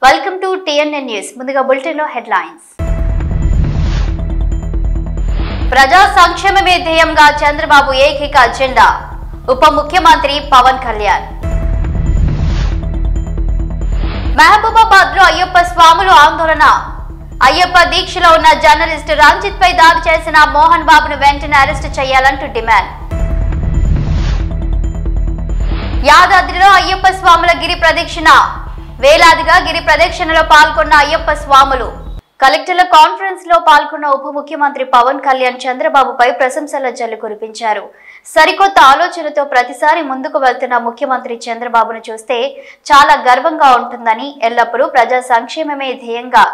Welcome to TNN news. ముందుగా bulletin లో headlines. ప్రజా సంక్షేమమే ధ్యేయంగా చంద్రబాబు ఏకైక అజెండా. ఉప ముఖ్యమంత్రి పవన్ కళ్యాణ్. మహబూబాబాద్ లో అయ్యప్ప స్వాములు ఆందోళన. అయ్యప్ప దీక్షలో ఉన్న జర్నలిస్ట్ రంజిత్ పై దాడి చేసిన మోహన్ బాబును వెంటనే అరెస్టు చేయాలంటూ డిమాండ్. యాదాద్రిలో అయ్యప్ప స్వాముల గిరి ప్రదక్షిణ. వేలాదిగా గిరి ప్రదక్షిణలో పాల్గొన్న అయ్యప్ప స్వాములు. కలెక్టర్ల కాన్ఫరెన్స్ లో పాల్గొన్న ఉప ముఖ్యమంత్రి పవన్ కళ్యాణ్ చంద్రబాబుపై ప్రశంసల జల్లు కురిపించారు. సరికొత్త ఆలోచనతో ప్రతిసారి ముందుకు వెళ్తున్న ముఖ్యమంత్రి చంద్రబాబును చూస్తే చాలా గర్వంగా ఉంటుందని, ఎల్లప్పుడూ ప్రజా సంక్షేమమే ధ్యేయంగా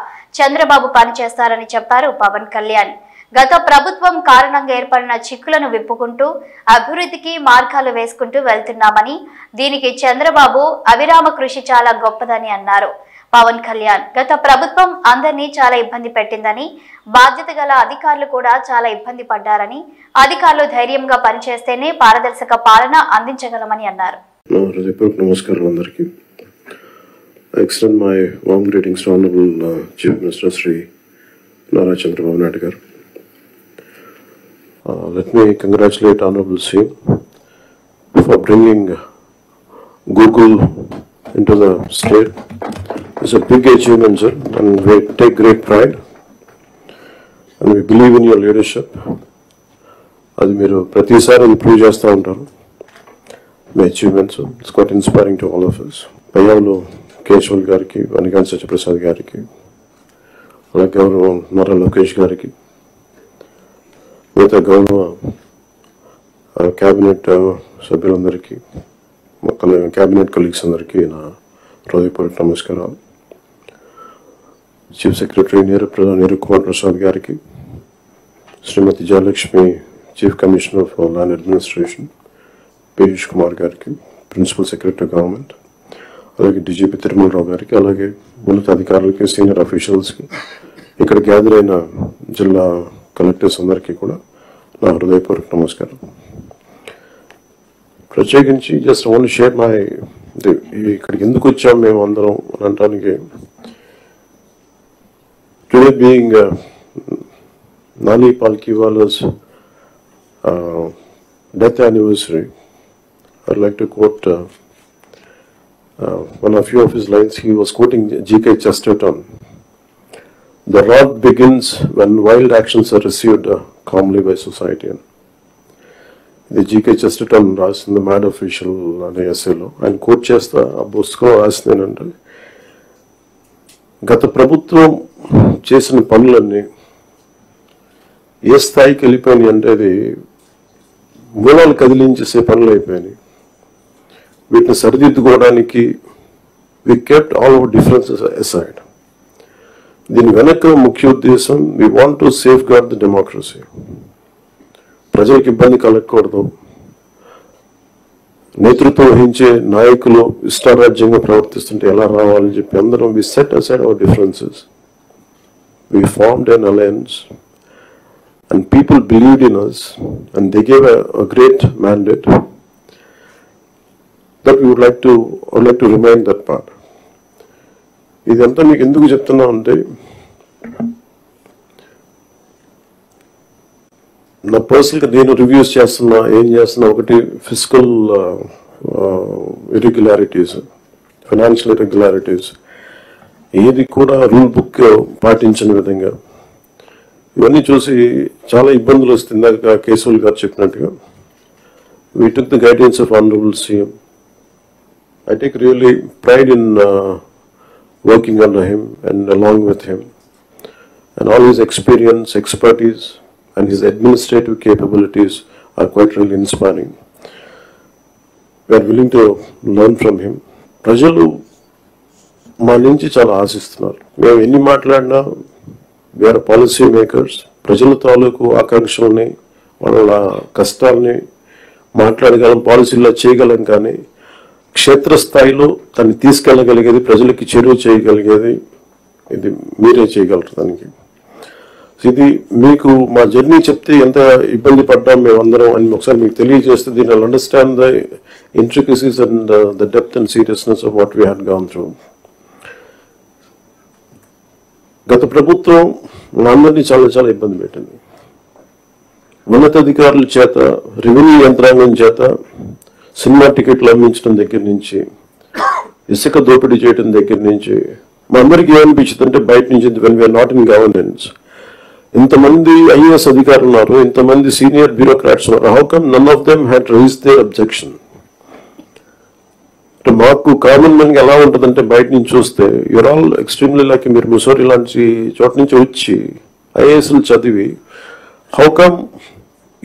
చంద్రబాబు పనిచేస్తారని చెప్పారు పవన్ కళ్యాణ్. గత ప్రభుత్వం కారణంగా ఏర్పడిన చిక్కులను విప్పుకుంటూ అభివృద్ధికి మార్గాలు వేసుకుంటూ వెళ్తున్నామని, దీనికి చంద్రబాబు అవిరామ కృషి చాలా గొప్పదని అన్నారు. పవన్ కళ్యాణ్ గత ప్రభుత్వం అందరినీ చాలా ఇబ్బంది పెట్టిందని, బాధ్యత గల అధికారులు కూడా చాలా ఇబ్బంది పడ్డారని, అధికారులు ధైర్యంగా పనిచేస్తేనే పారదర్శక పాలన అందించగలమని అన్నారు. నమస్కారం అందరికీ. I extend my warm greetings to Honorable Chief Minister Sri Nara Chandrababu Naidu garu. Let me congratulate Honorable CM for bringing Google into the state. It's a big achievement, sir, and we take great pride and we believe in your leadership. అది మీరు ప్రతిసారి improve చేస్తూ ఉంటారు మీ achievements. It's quite inspiring to all of us. Payyavula Keshav గారికి, వనికాంత్ సత్యప్రసాద్ గారికి, అలాగే గౌరవ నారా లోకేష్ గారికి, మిగతా గౌరవ క్యాబినెట్ సభ్యులందరికీ, క్యాబినెట్ కొలీగ్స్ అందరికీ నా హృదయపూర్వక నమస్కారాలు. చీఫ్ సెక్రటరీ నీరు కుమార్ ప్రసాద్ గారికి, Shrimati Jayalakshmi chief commissioner for land administration Piyush Kumar గారికి, ప్రిన్సిపల్ సెక్రటరీ గవర్నమెంట్, అలాగే డీజీపీ తిరుమలరావు గారికి, అలాగే ఉన్నత అధికారులకి, సీనియర్ అఫీషియల్స్కి, ఇక్కడ గ్యాదర్ అయిన జిల్లా కలెక్టర్స్ అందరికీ కూడా నా హృదయపూర్వక నమస్కారం. ప్రత్యేకించి జస్ట్ ఓన్లీ షేర్ మై ఇక్కడికి ఎందుకు వచ్చాం మేము అందరం అని అనడానికి, today being Nani Palkhivala's death anniversary, I'd like to quote one of few of his lines. He was quoting G.K. Chesterton. The rot begins when wild actions are received calmly by society. ఇది G.K. Chesterton రాసిన mad official అనే ఎస్సేలో ఆయన coat చేస్తా. ఆ పుస్తకం రాసింది ఏంటంటే, గత ప్రభుత్వం చేసిన పనులన్నీ ఏ స్థాయికి వెళ్ళిపోయినాయి అంటే అది మూలాలు కదిలించేసే పనులు అయిపోయినాయి. వీటిని సరిదిద్దుకోవడానికి we kept all our differences aside. దీని వెనక ముఖ్య ఉద్దేశం, we want to safeguard the democracy. ప్రజలకు ఇబ్బంది కలగకూడదు, నేతృత్వం వహించే నాయకులు ఇష్టారాజ్యంగా ప్రవర్తిస్తుంటే ఎలా రావాలని చెప్పి అందరం we set aside our differences. We formed an alliance and people believed in us and they gave a great mandate that we would like to remind that part. ఇదంతా మీకు ఎందుకు చెప్తున్నా అంటే, నా పర్సనల్గా నేను రివ్యూస్ చేస్తున్నా, ఏం చేస్తున్నా, ఒకటి ఫిజికల్ ఇర్రెగ్యులారిటీస్, ఫైనాన్షియల్ ఇర్రెగ్యులారిటీస్, ఏది కూడా రూల్ బుక్ పాటించని విధంగా ఇవన్నీ చూసి చాలా ఇబ్బందులు వస్తుంది. కేశవల్ గారు చెప్పినట్టుగా we took the guidance of Honorable CM. I take really pride in working under him and along with him, and all his experience, expertise and his administrative capabilities are quite really inspiring. We are willing to learn from him. ప్రజలు మా నుంచి చాలా ఆశిస్తున్నారు. మేము ఎన్ని మాట్లాడినా we are policy makers. ప్రజల తాలూకు ఆకాంక్షల్ని, వాళ్ళ కష్టాలని మాట్లాడగలం, పాలసీల్లో చేయగలం, కానీ క్షేత్రస్థాయిలో దాన్ని తీసుకెళ్ళగలిగేది, ప్రజలకి చేరువ చేయగలిగేది ఇది మీరే చేయగలరు. దానికి ఇది మీకు మా జర్నీ చెప్తే ఎంత ఇబ్బంది పడ్డాం మేమందరం అని ఒకసారి మీకు తెలియజేస్తే, దీన్ని understand the intricacies and the depth and seriousness of what we had gone through. గత ప్రభుత్వం అందరినీ చాలా చాలా ఇబ్బంది పెట్టింది. ఉన్నతాధికారుల చేత, రెవెన్యూ యంత్రాంగం చేత సినిమా టికెట్లు అమ్మించడం దగ్గర నుంచి, ఇసుక దోపిడీ చేయడం దగ్గర నుంచి మా అందరికీ ఏమనిపించింది అంటే బయట నుంచి when we are not in governance, ఇంతమంది ఐఏఎస్ అధికారులు ఉన్నారు, ఇంతమంది సీనియర్ బ్యూరోక్రాట్స్ ఉన్నారు, how come none of them had raised their objection. మాకు కామన్ మ్యాన్ ఎలా ఉంటుందంటే బయట నుంచి చూస్తే యూఆర్ ఆల్ ఎక్స్ట్రీమ్లీ లైక్, మీరు ముసోరి లాంటి చోట నుంచి వచ్చి ఐఏఎస్లు చదివి, how come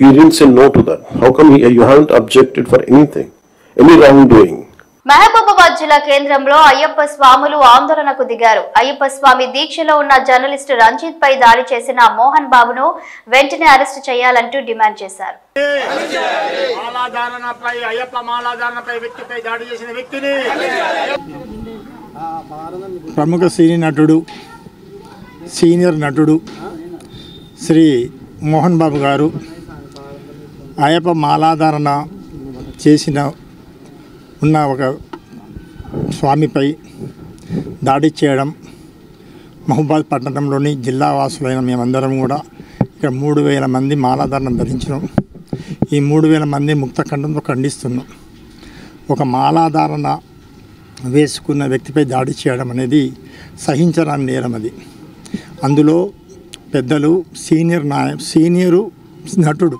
you didn't say no to that? How come you haven't objected for anything, any wrongdoing? Mahabubabad జిల్లా కేంద్రంలో అయ్యప్ప స్వాములు ఆందోళనకు దిగారు. అయ్యప్ప స్వామి దీక్షలో ఉన్న జర్నలిస్టు రంజిత్ పై దాడి చేసిన మోహన్ బాబును వెంటనే అరెస్టు చేయాలంటూ డిమాండ్ చేశారు. ప్రముఖ సీనియర్ నటుడు శ్రీ మోహన్ బాబు గారు అయ్యప్ప మాలాధారణ చేసిన ఉన్న ఒక స్వామిపై దాడి చేయడం, మహబూబాద్ పట్టణంలోని జిల్లా వాసులైన మేమందరం కూడా ఇక్కడ 3000 మంది మాలాధారణ ధరించినాం. ఈ 3000 మంది ముక్తఖండంతో ఖండిస్తున్నాం. ఒక మాలాధారణ వేసుకున్న వ్యక్తిపై దాడి చేయడం అనేది సహించరాని నేరం. అది అందులో పెద్దలు, సీనియరు నటుడు,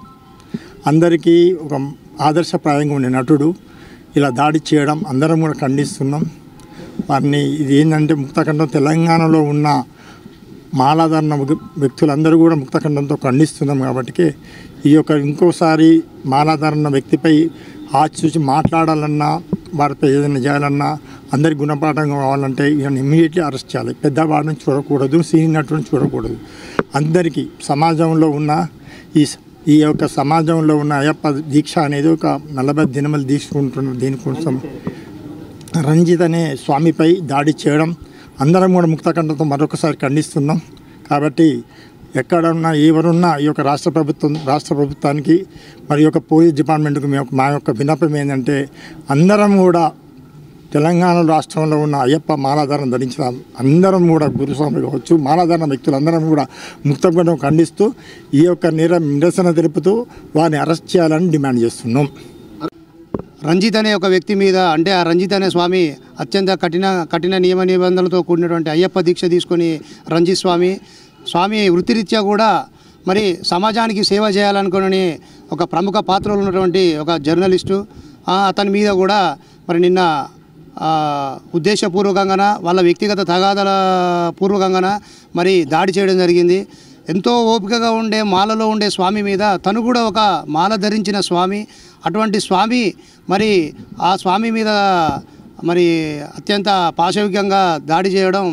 అందరికీ ఒక ఆదర్శప్రాయంగా ఉండే నటుడు ఇలా దాడి చేయడం అందరం కూడా ఖండిస్తున్నాం. వారిని ఇది ఏంటంటే ముక్తఖండం తెలంగాణలో ఉన్న మాలాధారణ వ్యక్తులందరూ కూడా ముక్తఖండంతో ఖండిస్తున్నాం. కాబట్టి ఈ యొక్క ఇంకోసారి మాలాధారణ వ్యక్తిపై ఆచూచి మాట్లాడాలన్నా, వారిపై ఏదైనా చేయాలన్నా, అందరికి గుణపాఠం కావాలంటే ఈయన ఇమ్మీడియట్లీ అరెస్ట్ చేయాలి. పెద్దవాడిని చూడకూడదు, సీనియర్ నటుని చూడకూడదు. అందరికీ సమాజంలో ఉన్న ఈ యొక్క సమాజంలో ఉన్న అయ్యప్ప దీక్ష అనేది ఒక 40 దినములు తీసుకుంటున్న దీనికోసం రంజిత్ అనే స్వామిపై దాడి చేయడం అందరం కూడా ముక్తఖండంతో మరొకసారి ఖండిస్తున్నాం. కాబట్టి ఎక్కడున్నా ఎవరున్నా ఈ యొక్క రాష్ట్ర ప్రభుత్వానికి మరి యొక్క పోలీస్ డిపార్ట్మెంట్కి మా యొక్క విన్నపం ఏంటంటే అందరం కూడా తెలంగాణ రాష్ట్రంలో ఉన్న అయ్యప్ప మాలాధారణ ధరించిన అందరం కూడా గురుస్వామి కావచ్చు, మాలాధారణ వ్యక్తులందరం కూడా ముక్తఖండం ఖండిస్తూ ఈ యొక్క నిరసన తెలుపుతూ వారిని అరెస్ట్ చేయాలని డిమాండ్ చేస్తున్నాం. రంజిత్ అనే ఒక వ్యక్తి మీద, అంటే ఆ రంజిత్ అనే స్వామి అత్యంత కఠిన నియమ నిబంధనలతో కూడినటువంటి అయ్యప్ప దీక్ష తీసుకొని రంజిత్ స్వామి వృత్తిరీత్యా కూడా మరి సమాజానికి సేవ చేయాలనుకుని ఒక ప్రముఖ పాత్రలో ఉన్నటువంటి ఒక జర్నలిస్టు, అతని మీద కూడా మరి నిన్న ఉద్దేశపూర్వకంగా వాళ్ళ వ్యక్తిగత తగాదాల పూర్వకంగా మరి దాడి చేయడం జరిగింది. ఎంతో ఓపికగా ఉండే మాలలో ఉండే స్వామి మీద తను కూడా ఒక మాల ధరించిన స్వామి, అటువంటి స్వామి మరి ఆ స్వామి మీద మరి అత్యంత పాశవికంగా దాడి చేయడం,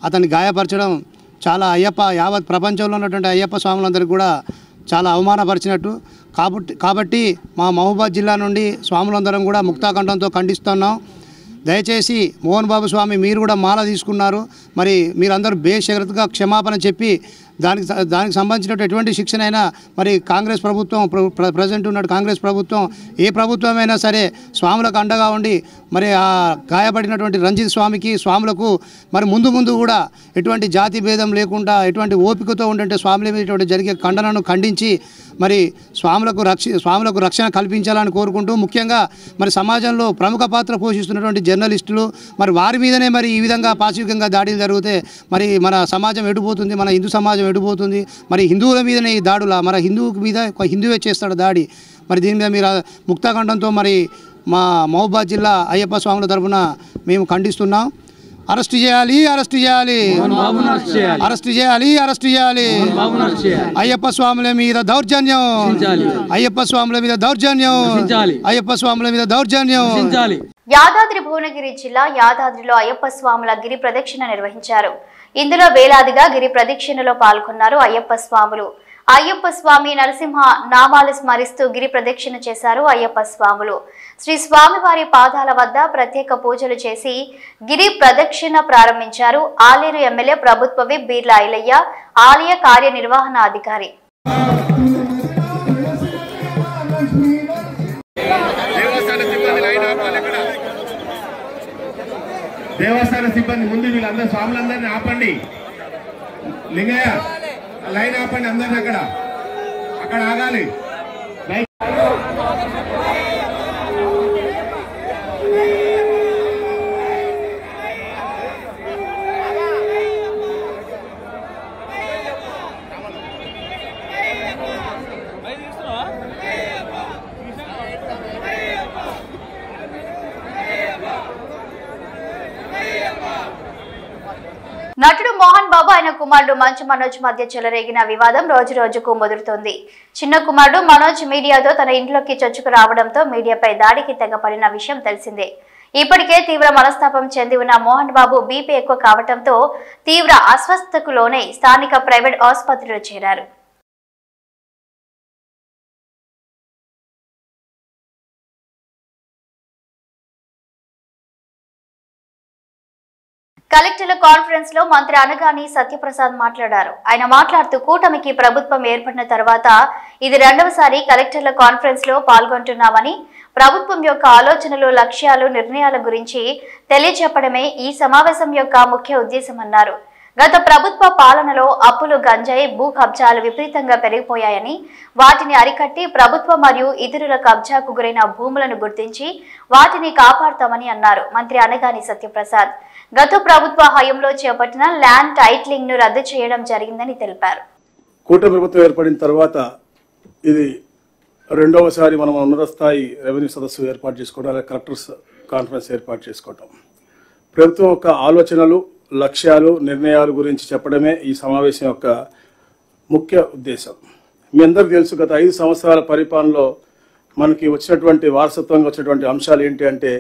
అతన్ని గాయపరచడం చాలా యావత్ ప్రపంచంలో ఉన్నటువంటి అయ్యప్ప స్వాములందరికీ కూడా చాలా అవమానపరిచినట్టు. కాబట్టి మా మహబూబాద్ జిల్లా నుండి స్వాములందరం కూడా ముక్తాకంఠంతో ఖండిస్తున్నాం. దయచేసి మోహన్ బాబు స్వామి మీరు కూడా మాల తీసుకున్నారు, మరి మీరందరూ బేషరతుగా క్షమాపణ చెప్పి దానికి సంబంధించినటువంటి ఎటువంటి శిక్షణ అయినా మరి కాంగ్రెస్ ప్రభుత్వం ప్రజెంట్ ఉన్నట్టు కాంగ్రెస్ ప్రభుత్వం ఏ ప్రభుత్వమైనా సరే స్వాములకు అండగా ఉండి మరి ఆ గాయపడినటువంటి రంజిత్ స్వాములకు మరి ముందు కూడా ఎటువంటి జాతి భేదం లేకుండా ఎటువంటి ఓపికతో ఉండే స్వాముల మీద ఇటువంటి జరిగే ఖండనను ఖండించి మరి స్వాములకు రక్షణ కల్పించాలని కోరుకుంటూ, ముఖ్యంగా మరి సమాజంలో ప్రముఖ పాత్ర పోషిస్తున్నటువంటి జర్నలిస్టులు మరి వారి మీదనే మరి ఈ విధంగా పాశవికంగా దాడులు జరిగితే మరి మన సమాజం ఎటుపోతుంది, మన హిందూ సమాజం ఎటుపోతుంది? మరి హిందువుల మీదనే ఈ దాడులా? మన హిందువు మీద హిందువే చేస్తాడు దాడి. మరి దీని మీద మీరు ముక్తాకంఠంతో మరి మా మహబూబాద్ జిల్లా అయ్యప్ప స్వాముల తరఫున మేము ఖండిస్తున్నాం. అరెస్ట్ చేయాలి, అరెస్ట్ చేయాలి, అరెస్ట్ చేయాలి, అరెస్ట్ చేయాలి. అయ్యప్ప స్వాముల మీద దౌర్జన్యం, అయ్యప్ప స్వాముల మీద దౌర్జన్యం, అయ్యప్ప స్వాముల మీద దౌర్జన్యం. యాదాద్రి భువనగిరి జిల్లా యాదాద్రిలో అయ్యప్ప స్వాముల గిరి ప్రదక్షిణ నిర్వహించారు. ఇందులో వేలాదిగా గిరి ప్రదక్షిణలో పాల్గొన్నారు అయ్యప్ప స్వాములు. అయ్యప్ప స్వామి నరసింహ నామాలు స్మరిస్తూ గిరి ప్రదక్షిణ చేశారు అయ్యప్ప స్వాములు. శ్రీ స్వామివారి పాదాల వద్ద ప్రత్యేక పూజలు చేసి గిరి ప్రదక్షిణ ప్రారంభించారు. ఆలేరు ఎమ్మెల్యే ప్రభుత్వ విప్ బీర్ల ఐలయ్య, ఆలయ కార్యనిర్వహణాధికారి. దేవస్థాన సిబ్బంది ముందు వీళ్ళందరూ స్వాములందరినీ ఆపండి. లింగయ్య లైన్ ఆపండి అందరిని అక్కడ ఆగాలి. నటుడు మోహన్ బాబు ఆయన కుమారుడు మంచు మనోజ్ మధ్య చెలరేగిన వివాదం రోజు రోజుకు ముదురుతోంది. చిన్న కుమారుడు మనోజ్ మీడియాతో తన ఇంట్లోకి చొచ్చుకు రావడంతో మీడియాపై దాడికి తెగపడిన విషయం తెలిసిందే. ఇప్పటికే తీవ్ర మనస్తాపం చెంది ఉన్న మోహన్ బాబు బీపీ ఎక్కువ కావడంతో తీవ్ర అస్వస్థతకు లోనై స్థానిక ప్రైవేట్ ఆసుపత్రిలో చేరారు. కలెక్టర్ల కాన్ఫరెన్స్ లో మంత్రి అనగాని సత్యప్రసాద్ మాట్లాడారు. ఆయన మాట్లాడుతూ కూటమికి ప్రభుత్వం ఏర్పడిన తర్వాత ఇది రెండవసారి కలెక్టర్ల కాన్ఫరెన్స్ లో పాల్గొంటున్నామని, ప్రభుత్వం యొక్క ఆలోచనలు, లక్ష్యాలు, నిర్ణయాల గురించి తెలియజెప్పడమే ఈ సమావేశం యొక్క ముఖ్య ఉద్దేశమన్నారు. గత ప్రభుత్వ పాలనలో అప్పులు, గంజాయి, భూ కబ్జాలు విపరీతంగా పెరిగిపోయాయని, వాటిని అరికట్టి ప్రభుత్వం మరియు ఇతరుల కబ్జాకు గురైన భూములను గుర్తించి వాటిని కాపాడుతామని అన్నారు మంత్రి అనగాని సత్యప్రసాద్. గత ప్రభుత్వ హయాంలో చేపట్టిన ల్యాండ్ టైటిలింగ్ ను రద్దు చేయడం జరిగిందని తెలిపారు. కూటమి ప్రభుత్వం ఏర్పడిన తర్వాత ఇది రెండవసారి మనం ఉన్నత స్థాయి రెవెన్యూ సదస్సు ఏర్పాటు చేసుకోవడం, అలాగే కలెక్టర్స్ కాన్ఫరెన్స్ ఏర్పాటు చేసుకోవడం, ప్రభుత్వం యొక్క ఆలోచనలు, లక్ష్యాలు, నిర్ణయాల గురించి చెప్పడమే ఈ సమావేశం యొక్క ముఖ్య ఉద్దేశం. మీ అందరికీ తెలుసు, గత 5 సంవత్సరాల పరిపాలనలో మనకి వచ్చినటువంటి వారసత్వంగా వచ్చినటువంటి అంశాలు ఏంటి అంటే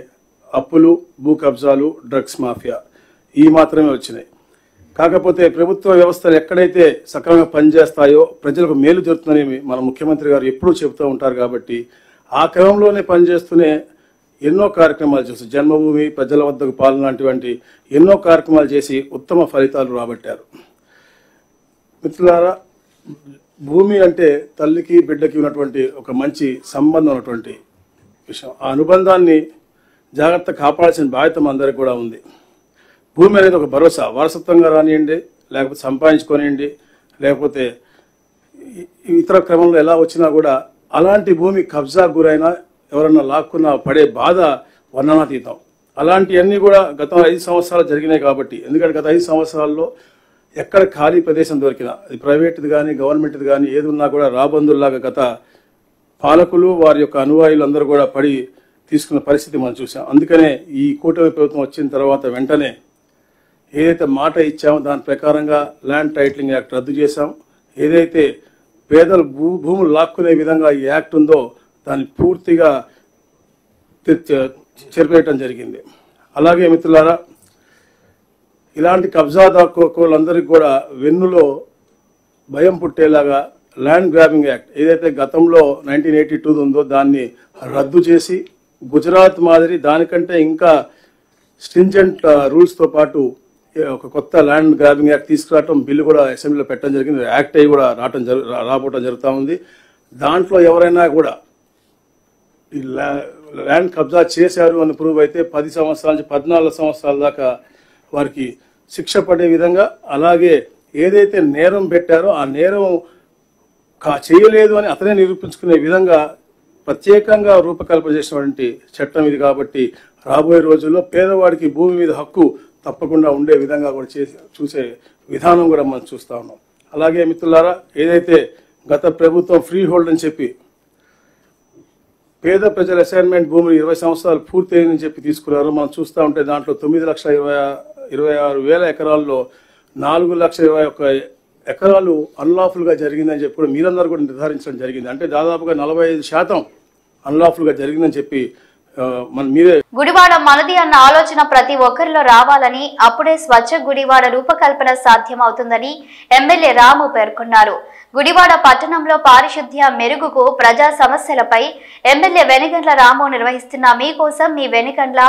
అప్పులు, భూ కబ్జాలు, డ్రగ్స్ మాఫియా, ఈ మాత్రమే వచ్చినాయి. కాకపోతే ప్రభుత్వ వ్యవస్థలు ఎక్కడైతే సక్రమంగా పనిచేస్తాయో ప్రజలకు మేలు జరుగుతుందని మన ముఖ్యమంత్రి గారు ఎప్పుడూ చెబుతూ ఉంటారు. కాబట్టి ఆ క్రమంలోనే పనిచేస్తూనే ఎన్నో కార్యక్రమాలు చేసి జన్మభూమి, ప్రజల వద్దకు పాలన లాంటివంటి ఎన్నో కార్యక్రమాలు చేసి ఉత్తమ ఫలితాలు రాబట్టారు. మిత్రులారా, భూమి అంటే తల్లికి బిడ్డకి ఉన్నటువంటి ఒక మంచి సంబంధం ఉన్నటువంటి విషయం. ఆ అనుబంధాన్ని జాగ్రత్త కాపాడాల్సిన బాధ్యత అందరికి కూడా ఉంది. భూమి అనేది ఒక భరోసా, వారసత్వంగా రానియండి, లేకపోతే సంపాదించుకోనియండి, లేకపోతే ఇతర క్రమంలో ఎలా వచ్చినా కూడా అలాంటి భూమి కబ్జా గురైనా ఎవరన్నా లాక్కున్నా పడే బాధ వర్ణనాతీతం. అలాంటివన్నీ కూడా గత 5 సంవత్సరాలు జరిగినాయి. కాబట్టి ఎందుకంటే గత 5 సంవత్సరాల్లో ఎక్కడ ఖాళీ ప్రదేశం దొరికినా, అది ప్రైవేట్ది కానీ గవర్నమెంట్ది కానీ ఏది ఉన్నా కూడా రాబందుల్లాగా గత పాలకులు, వారి యొక్క అనుయాయులు అందరూ కూడా పడి తీసుకున్న పరిస్థితి మనం చూసాం. అందుకనే ఈ కూటమి ప్రభుత్వం వచ్చిన తర్వాత వెంటనే ఏదైతే మాట ఇచ్చామో దాని ప్రకారంగా ల్యాండ్ టైటిలింగ్ యాక్ట్ రద్దు చేశాం. ఏదైతే పేదలు భూములు లాక్కునే విధంగా ఈ యాక్ట్ ఉందో దాన్ని పూర్తిగా చెరిపేయటం జరిగింది. అలాగే మిత్రులారా, ఇలాంటి కబ్జాదారులందరికీ కూడా వెన్నులో భయం పుట్టేలాగా ల్యాండ్ గ్రాబింగ్ యాక్ట్ ఏదైతే గతంలో 1982 ఉందో దాన్ని రద్దు చేసి గుజరాత్ మాదిరి దానికంటే ఇంకా స్ట్రింజెంట్ రూల్స్తో పాటు ఒక కొత్త ల్యాండ్ గ్రాబింగ్ యాక్ట్ తీసుకురావటం, బిల్లు కూడా అసెంబ్లీలో పెట్టడం జరిగింది. యాక్ట్ అయ్యి కూడా రాబోవటం జరుగుతూ ఉంది. దాంట్లో ఎవరైనా కూడా ఈ ల్యాండ్ కబ్జా చేశారు అని ప్రూవ్ అయితే 10 సంవత్సరాల నుంచి 14 సంవత్సరాల దాకా వారికి శిక్ష పడే విధంగా, అలాగే ఏదైతే నేరం పెట్టారో ఆ నేరం చేయలేదు అని అతనే నిరూపించుకునే విధంగా ప్రత్యేకంగా రూపకల్పన చేసినటువంటి చట్టం ఇది. కాబట్టి రాబోయే రోజుల్లో పేదవాడికి భూమి మీద హక్కు తప్పకుండా ఉండే విధంగా కూడా చూసే విధానం కూడా మనం చూస్తూ ఉన్నాం. అలాగే మిత్రులారా, ఏదైతే గత ప్రభుత్వం ఫ్రీ హోల్డ్ అని చెప్పి పేద ప్రజల అసైన్మెంట్ భూములు 20 సంవత్సరాలు పూర్తయిందని చెప్పి తీసుకున్నారో మనం చూస్తూ ఉంటే దాంట్లో 9,26,000 ఎకరాల్లో 4,21,000 ఎకరాలు అన్లాఫుల్గా జరిగిందని చెప్పి కూడా మీరందరూ కూడా నిర్ధారించడం జరిగింది. అంటే దాదాపుగా 45% అన్లాఫుల్గా జరిగిందని చెప్పి గుడివాడ మనది అన్న ఆలోచన ప్రతి ఒక్కరిలో రావాలని, అప్పుడే స్వచ్ఛ గుడివాడ రూపకల్పన సాధ్యమవుతుందని ఎమ్మెల్యే రాము పేర్కొన్నారు. గుడివాడ పట్టణంలో పారిశుద్ధ్య మెరుగుకు, ప్రజా సమస్యలపై ఎమ్మెల్యే వెనిగండ్ల రాము నిర్వహిస్తున్న మీకోసం మీ వెనిగండ్ల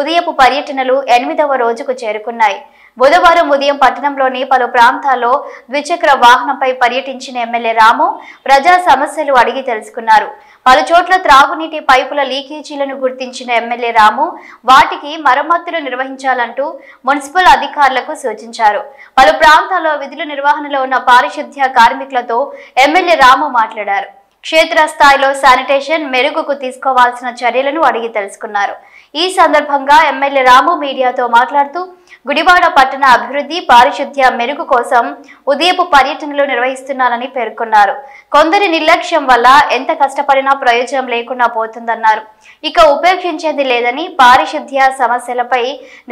ఉదయపు పర్యటనలు 8వ రోజుకు చేరుకున్నాయి. బుధవారం ఉదయం పట్టణంలోని పలు ప్రాంతాల్లో ద్విచక్ర వాహనంపై పర్యటించిన ఎమ్మెల్యే రాము ప్రజా సమస్యలు అడిగి తెలుసుకున్నారు. పలు చోట్ల త్రాగునీటి పైపుల లీకేజీలను గుర్తించిన ఎమ్మెల్యే రాము వాటికి మరమ్మతులు నిర్వహించాలంటూ మున్సిపల్ అధికారులకు సూచించారు. పలు ప్రాంతాల్లో విధుల నిర్వహణలో ఉన్న పారిశుద్ధ్య కార్మికులతో ఎమ్మెల్యే రాము మాట్లాడారు. క్షేత్రస్థాయిలో శానిటేషన్ మెరుగుకు తీసుకోవాల్సిన చర్యలను అడిగి తెలుసుకున్నారు. ఈ సందర్భంగా ఎమ్మెల్యే రాము మీడియాతో మాట్లాడుతూ గుడివాడ పట్టణ అభివృద్ధి పారిశుద్ధ్య మెరుగు కోసం ఉదయపు పర్యటనలు నిర్వహిస్తున్నారని పేర్కొన్నారు. కొందరి నిర్లక్ష్యం వల్ల ఎంత కష్టపడినా ప్రయోజనం లేకుండా పోతుందన్నారు. ఇక ఉపేక్షించేది లేదని, పారిశుద్ధ్య సమస్యలపై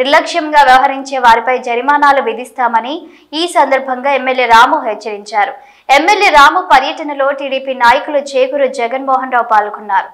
నిర్లక్ష్యంగా వ్యవహరించే వారిపై జరిమానాలు విధిస్తామని ఈ సందర్భంగా ఎమ్మెల్యే రాము హెచ్చరించారు. ఎమ్మెల్యే రాము పర్యటనలో టీడీపీ నాయకులు చేకూరు జగన్మోహన్ రావు పాల్గొన్నారు.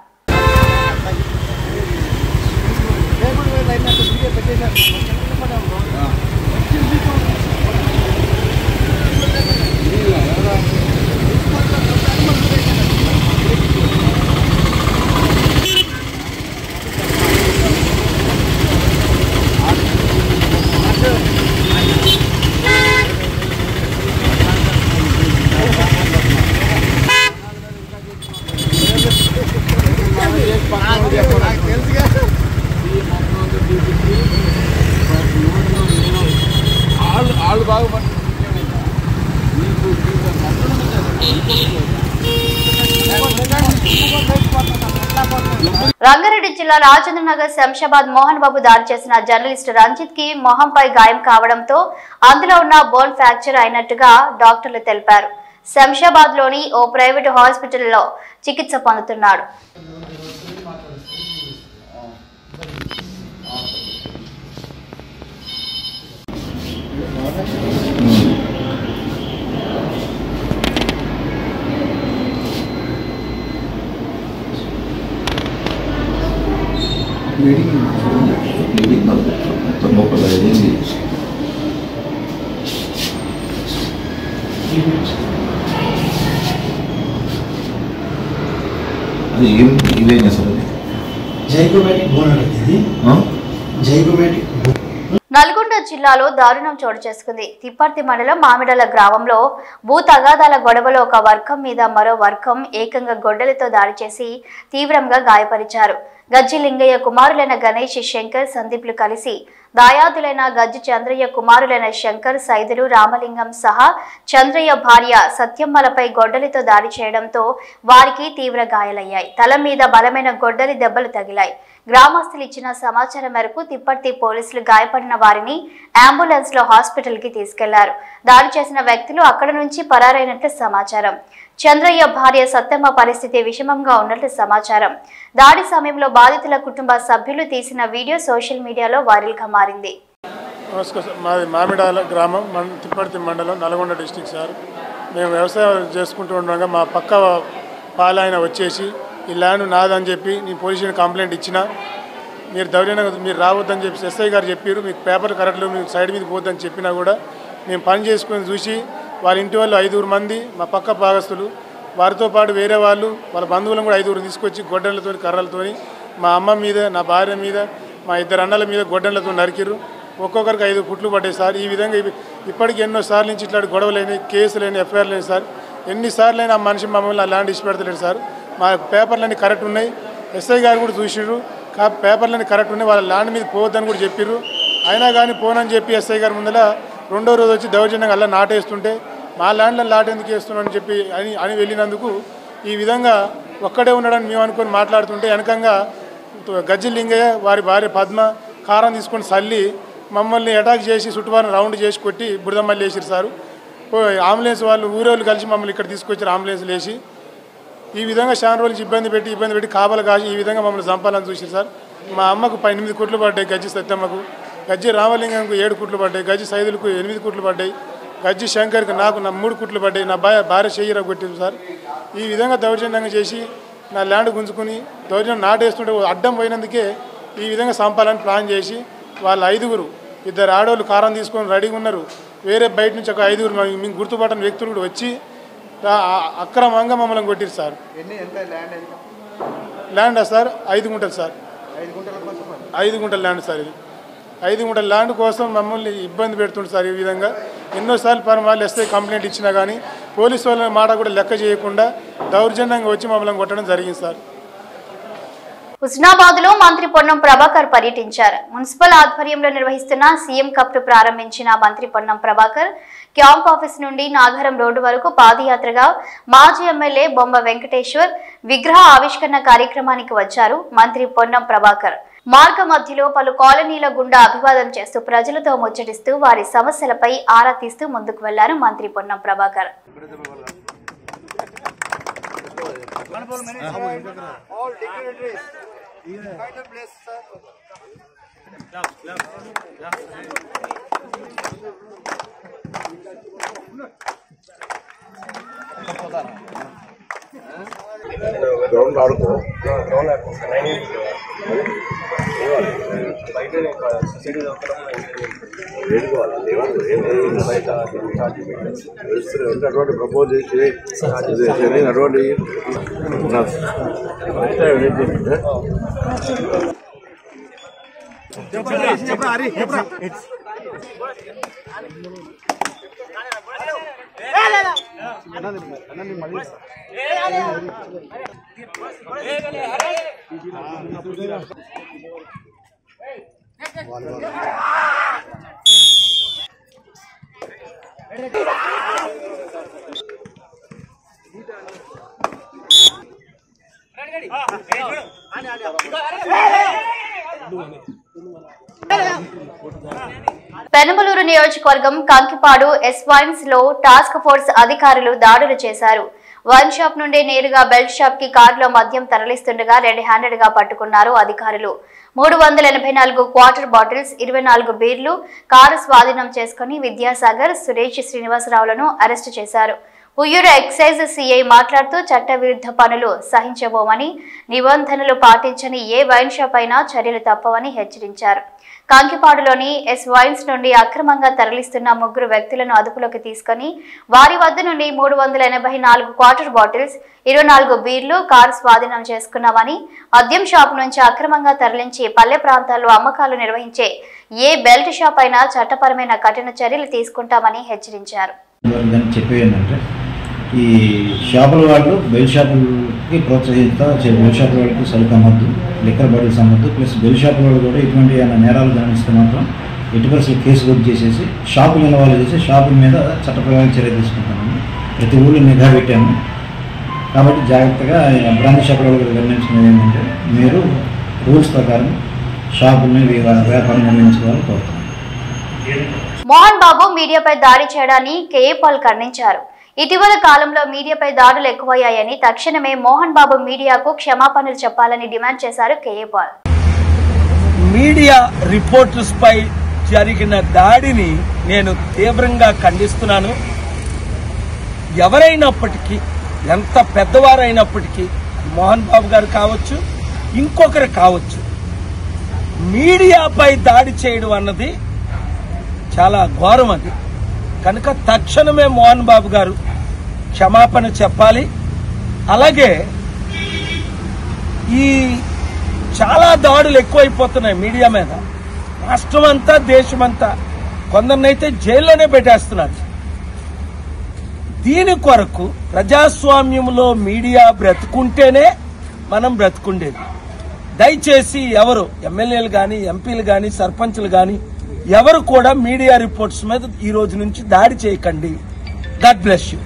రంగారెడ్డి జిల్లా రాజేంద్రనగర్ శంషాబాద్ మోహన్ బాబు దాడి చేసిన జర్నలిస్ట్ రంజిత్ కి మొహంపై గాయం కావడంతో అందులో ఉన్న బోన్ ఫ్రాక్చర్ అయినట్టుగా డాక్టర్లు తెలిపారు. శంషాబాద్ లోని ఓ ప్రైవేటు హాస్పిటల్లో చికిత్స పొందుతున్నాడు. అది ఇవేం చేస్తారు? జైగోమాటిక్ బోన్ అనేది జైగోమాటిక్. నల్గొండ జిల్లాలో దారుణం చోటు చేసుకుంది. తిప్పర్తి మండలం మామిడాల గ్రామంలో భూ తగాదాల గొడవలో ఒక వర్గం మీద మరో వర్గం ఏకంగా గొడ్డలితో దాడి చేసి తీవ్రంగా గాయపరిచారు. గజ్జి లింగయ్య కుమారులైన గణేష్, శంకర్, సందీప్లు కలిసి దాయాదులైన గజ్జి చంద్రయ్య కుమారులైన శంకర్, సైదులు, రామలింగం సహా చంద్రయ్య భార్య సత్యమ్మలపై గొడ్డలితో దాడి చేయడంతో వారికి తీవ్ర గాయాలయ్యాయి. తల మీద బలమైన గొడ్డలి దెబ్బలు తగిలాయి. గ్రామస్తులు ఇచ్చిన సమాచారం మేరకు తిప్పర్తి పోలీసులు గాయపడిన వారిని అంబులెన్స్ లో హాస్పిటల్ కి తీసుకెళ్లారు. దాడి చేసిన వ్యక్తులు అక్కడ నుంచి పరారైనట్లు సమాచారం. చంద్రయ్య భార్య సత్తమ్మ పరిస్థితి విషమంగా ఉన్నట్లు సమాచారం. దాడి సమయంలో బాధితుల కుటుంబ సభ్యులు తీసిన వీడియో సోషల్ మీడియాలో వైరల్ గా మారింది. మాది మామిడాల గ్రామం, తిప్పర్తి మండలం, నల్గొండ డిస్టిక్ సార్. మేము వ్యవసాయం చేసుకుంటూ ఉండగా మా పక్క పాలైన వచ్చేసి ఈ ల్యాండ్ నాదని చెప్పి నేను పోలీసుని కంప్లైంట్ ఇచ్చినా, మీరు దౌర్జన్యంగా మీరు రావద్దని చెప్పి ఎస్ఐ గారు చెప్పారు. మీకు పేపర్ కరెక్ట్లు మీకు సైడ్ మీద పోద్దని చెప్పినా కూడా మేము పని చేసుకుని చూసి వాళ్ళ ఇంటి వాళ్ళు 5 మంది మా పక్క భాగస్తులు, వారితో పాటు వేరే వాళ్ళు వాళ్ళ బంధువులను కూడా 5 తీసుకొచ్చి గొడ్డలతో కర్రలతోని మా అమ్మ మీద, నా భార్య మీద, మా 2 అన్నల మీద గొడ్డలతో నరికిర్రు. ఒక్కొక్కరికి 5 కుట్లు పడ్డాయి సార్. ఈ విధంగా ఇప్పటికి ఎన్నోసార్లు నుంచి ఇట్లాంటి గొడవలైనాయి, కేసులైనా, ఎఫ్ఐఆర్లు అయినాయి సార్. ఎన్నిసార్లు అయినా ఆ మనిషి మమ్మల్ని ల్యాండ్ ఇచ్చి పెడతలేడు సార్. మా పేపర్లన్నీ కరెక్ట్ ఉన్నాయి. ఎస్ఐ గారు కూడా చూసిర్రు, పేపర్లన్నీ కరెక్ట్ ఉన్నాయి. వాళ్ళ ల్యాండ్ మీద పోవద్దని కూడా చెప్పిర్రు. అయినా కానీ పోనని చెప్పి ఎస్ఐ గారి ముందర 2వ రోజు వచ్చి దౌర్జన్యంగా అలా నాటేస్తుంటే మా ల్యాండ్లో నాటు ఎందుకు వేస్తున్నామని చెప్పి అని వెళ్ళినందుకు ఈ విధంగా ఒక్కడే ఉన్నాడని మేము అనుకొని మాట్లాడుతుంటే వెనకంగా గజ్జి లింగయ్య వారి భార్య పద్మ కారం తీసుకొని చల్లి మమ్మల్ని అటాక్ చేసి చుట్టువారిని రౌండ్ చేసి కొట్టి బురదమల్లి వేసిరు సారు. అంబులెన్స్ వాళ్ళు ఊరోళ్ళు కలిసి మమ్మల్ని ఇక్కడ తీసుకొచ్చారు అంబులెన్స్లు వేసి. ఈ విధంగా చాలా రోజులు ఇబ్బంది పెట్టి కాపలు కాసి ఈ విధంగా మమ్మల్ని చంపాలని చూసారు సార్. మా అమ్మకు 8 కుట్లు పడ్డాయి, గజ్జి సత్యమ్మకు, గజ్జి రామలింగంకు 7 కుట్లు పడ్డాయి, గజ్జి సైదులకు 8 కుట్లు పడ్డాయి, గజ్జి శంకర్కి నాకు 3 కుట్లు పడ్డాయి, నా భార్య చెయ్యిరా కొట్టింది సార్. ఈ విధంగా దౌర్జన్యంగా చేసి నా ల్యాండ్ గుంజుకుని దౌర్జన్యం నాటేస్తుంటే అడ్డం పోయినందుకే ఈ విధంగా చంపాలని ప్లాన్ చేసి వాళ్ళ 5 2 ఆడవాళ్ళు కారం తీసుకొని రెడీగా ఉన్నారు. వేరే బయట నుంచి ఒక 5 మేము గుర్తుపట్టని వ్యక్తులు కూడా వచ్చి అక్రమంగా మమ్మల్ని కొట్టిరు సార్. ల్యాండా సార్ 5 గుంటలు సార్, 5 గుంటల ల్యాండ్ సార్. ఇది 5 గుంటల ల్యాండ్ కోసం మమ్మల్ని ఇబ్బంది పెడుతుంది సార్. ఈ విధంగా ఎన్నోసార్లు వాళ్ళు ఎస్ఐ కంప్లైంట్ ఇచ్చినా కానీ పోలీసు వాళ్ళ మాట కూడా లెక్క చేయకుండా దౌర్జన్యంగా వచ్చి మమ్మల్ని కొట్టడం జరిగింది సార్. హుస్నాబాద్ లో మంత్రి పొన్నం ప్రభాకర్ పర్యటించారు. మున్సిపల్ ఆధ్వర్యంలో నిర్వహిస్తున్న సీఎం కప్ ను ప్రారంభించిన మంత్రి పొన్నం ప్రభాకర్ క్యాంప్ ఆఫీస్ నుండి నాగరం రోడ్డు వరకు పాదయాత్రగా మాజీ ఎమ్మెల్యే బొమ్మ వెంకటేశ్వర్ విగ్రహ ఆవిష్కరణ కార్యక్రమానికి వచ్చారు. మంత్రి పొన్నం ప్రభాకర్ మార్గ మధ్యలో పలు కాలనీల గుండా అభివాదం చేస్తూ ప్రజలతో ముచ్చటిస్తూ వారి సమస్యలపై ఆరా తీస్తూ ముందుకు వెళ్లారు మంత్రి పొన్నం ప్రభాకర్. ప్రపోజ్ చేసి అటువంటి పెనమలూరు నియోజకవర్గం కంకిపాడు ఎస్వైన్స్ లో టాస్క్ ఫోర్స్ అధికారులు దాడులు చేశారు. వైన్ షాప్ నుండి నేరుగా బెల్ట్ షాప్ కి కారులో మద్యం తరలిస్తుండగా రెడ్ హ్యాండెడ్ గా పట్టుకున్నారు అధికారులు. 384 క్వార్టర్ బాటిల్స్, 24 బీర్లు కారు స్వాధీనం చేసుకుని విద్యాసాగర్, సురేష్, శ్రీనివాసరావులను అరెస్టు చేశారు. ఉయ్యూరు ఎక్సైజ్ సిఐ మాట్లాడుతూ చట్టవిరుద్ధ పనులు సహించబోమని, నిబంధనలు పాటించని ఏ వైన్ షాప్ అయినా చర్యలు తప్పవని హెచ్చరించారు. కాంకిపాడులోని ఎస్ వైన్స్ నుండి అక్రమంగా తరలిస్తున్న 3 వ్యక్తులను అదుపులోకి తీసుకుని వారి వద్ద నుండి 384 క్వార్టర్ బాటిల్స్, 24 బీర్లు కారు స్వాధీనం చేసుకున్నామని, మద్యం షాప్ నుంచి అక్రమంగా తరలించి పల్లె ప్రాంతాల్లో అమ్మకాలు నిర్వహించే ఏ బెల్ట్ షాప్ అయినా చట్టపరమైన కఠిన చర్యలు తీసుకుంటామని హెచ్చరించారు. ఈ షాపుల వాళ్ళు బెల్ షాపులకి ప్రోత్సహిస్తా బెల్ షాపుల వాళ్ళకి సరుకు అమ్మద్దు, లిక్కర్ బాటిల్స్ అమ్మద్దు, ప్లస్ బెల్ షాపుల వాళ్ళు కూడా ఇటువంటి నేరాలు గమనిస్తే మాత్రం ఎట్టి పరిస్థితులు కేసు బుక్ చేసేసి షాపులు ఇన్వాల్వ్ చేసి షాపుల మీద చట్టపరమైన చర్య తీసుకుంటామని ప్రతి ఊళ్ళో నిఘా పెట్టాము. కాబట్టి జాగ్రత్తగా బ్రాంచ్ షాపుల వాళ్ళు గమనించుకునేది ఏంటంటే మీరు రూల్స్ ప్రకారం షాపుల్ని వ్యాపారం నిర్వహించుకోవాలని కోరుతున్నాం. మోహన్ బాబు మీడియాపై దాడి చేయడాన్ని కేఏ పాల్ ఖండించారు. ఇటీవల కాలంలో మీడియాపై దాడులు ఎక్కువయ్యాయని, తక్షణమే మోహన్ బాబు మీడియాకు క్షమాపణలు చెప్పాలని డిమాండ్ చేశారు కేఏ పాల్. మీడియా రిపోర్టర్స్ పై జరిగిన దాడిని నేను తీవ్రంగా ఖండిస్తున్నాను. ఎవరైనప్పటికీ, ఎంత పెద్దవారైనప్పటికీ, మోహన్ బాబు గారు కావచ్చు, ఇంకొకరు కావచ్చు, మీడియాపై దాడి చేయడం అన్నది చాలా ఘోరం. అది కనుక తక్షణమే మోహన్ బాబు గారు క్షమాపణ చెప్పాలి. అలాగే ఈ చాలా దాడులు ఎక్కువైపోతున్నాయి మీడియా మీద, రాష్ట్రం అంతా దేశమంతా, కొందరినైతే జైల్లోనే పెట్టేస్తున్నారు. దీని కొరకు ప్రజాస్వామ్యంలో మీడియా బ్రతుకుంటేనే మనం బ్రతుకుండేది. దయచేసి ఎవరు ఎమ్మెల్యేలు కానీ, ఎంపీలు కానీ, సర్పంచ్లు కానీ ఎవరు కూడా మీడియా రిపోర్ట్స్ మీద ఈ రోజు నుంచి దాడి చేయకండి. God bless you.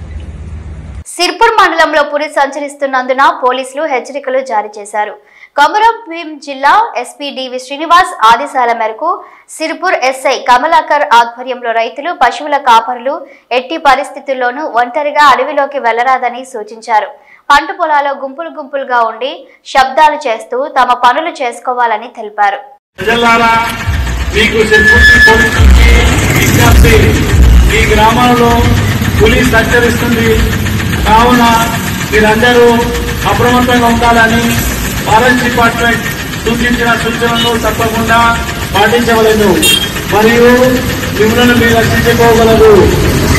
సిర్పూర్ మండలంలో పులి సంచరిస్తున్నందున పోలీసులు హెచ్చరికలు జారీ చేశారు. కొమరం భీం జిల్లా ఎస్పీ డివి శ్రీనివాస్ ఆదేశాల మేరకు సిర్పూర్ ఎస్ఐ కమలాకర్ ఆధ్వర్యంలో రైతులు, పశువుల కాపరులు ఎట్టి పరిస్థితుల్లోనూ ఒంటరిగా అడవిలోకి వెళ్లరాదని సూచించారు. పంట పొలాల్లో గుంపులు గుంపులుగా ఉండి శబ్దాలు చేస్తూ తమ పనులు చేసుకోవాలని తెలిపారు. ఈ గ్రామంలో పులి సంచరిస్తుంది కావున మీరందరూ అప్రమత్తంగా ఉండాలని ఫారెస్ట్ డిపార్ట్మెంట్ సూచించిన సూచనలు తప్పకుండా పాటించవలెను మరియు మిమ్మల్ని మీరు రక్షించుకోగలరు.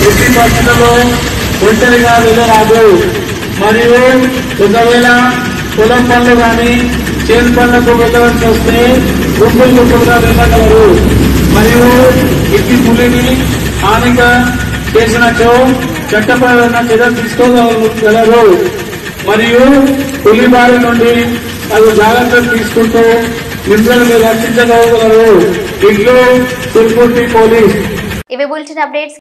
ఎట్టి పరిస్థితుల్లో ఒంటరిగా వెళ్ళరాదు మరియు ఒకవేళ పొలం పనులు కానీ చేను పనులకు వెళ్ళవలసి వస్తే గుంపులు గుంపులుగా వెళ్ళగలరు మరియు ఇట్టి పులిని హానిగా చేసినచో చట్టపరమైన చర్యలు తీసుకోగలరు మరియు పులి బారి నుండి తగు జాగ్రత్తలు తీసుకుంటూ నిధులను రక్షించగలరు. ఇట్లు తిరుపతి పోలీస్. ఇవి బులెటిన్ అప్డేట్స్.